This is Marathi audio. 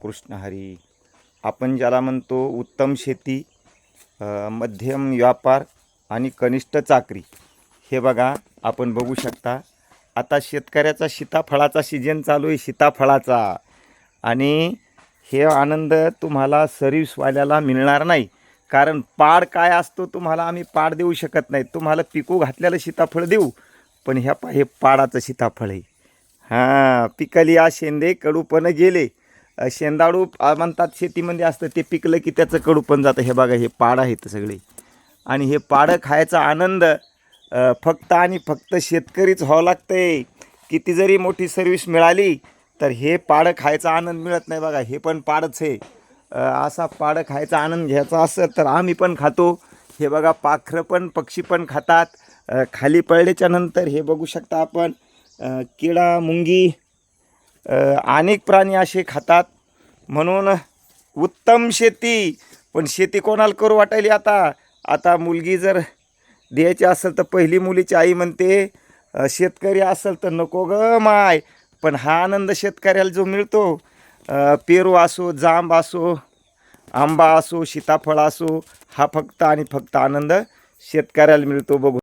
कृष्ण हरी. आपण ज्याला म्हणतो उत्तम शेती, मध्यम व्यापार आणि कनिष्ठ चाकरी. हे बघा, आपण बघू शकता आता शेतकऱ्याचा सीताफळाचा सीजन चालू आहे, सीताफळाचा. आणि हे आनंद तुम्हाला सर्व्हिसवाल्याला मिळणार नाही, कारण पाड काय असतो तुम्हाला आम्ही पाड देऊ शकत नाही. तुम्हाला पिकू घातलेलं सीताफळ देऊ, पण हे पाडाचं सीताफळ आहे. हां, पिकली आ शेंदे कडूपण गेले. शेंदाडू म्हणतात शेतीमध्ये असतं, ते पिकलं की त्याचं कडूपण जातं. हे बघा, हे पाड आहेत सगळे. आणि हे पाडं खायचा आनंद फक्त आणि फक्त शेतकरीच व्हावं लागतंय. किती जरी मोठी सर्व्हिस मिळाली तर हे पाडं खायचा आनंद मिळत नाही. बघा, हे पण पाडच आहे. असा पाडं खायचा आनंद घ्यायचा असेल तर आम्ही पण खातो. हे बघा, पाखरं पण पक्षी पण खातात. खाली पडल्याच्या नंतर हे बघू शकता आपण, किडा मुंगी अनेक प्राणी असे खातात. म्हणून उत्तम शेती. पण शेती कोणाला करू वाटायली आता मुलगी जर द्यायची असेल तर पहिली मुलीची आई म्हणते शेतकरी असेल तर नको ग माय. पण हा आनंद शेतकऱ्याला जो मिळतो, पेरू असो, जांब असो, आंबा असो, सीताफळ असो, हा फक्त आणि फक्त आनंद शेतकऱ्याला मिळतो. बघू.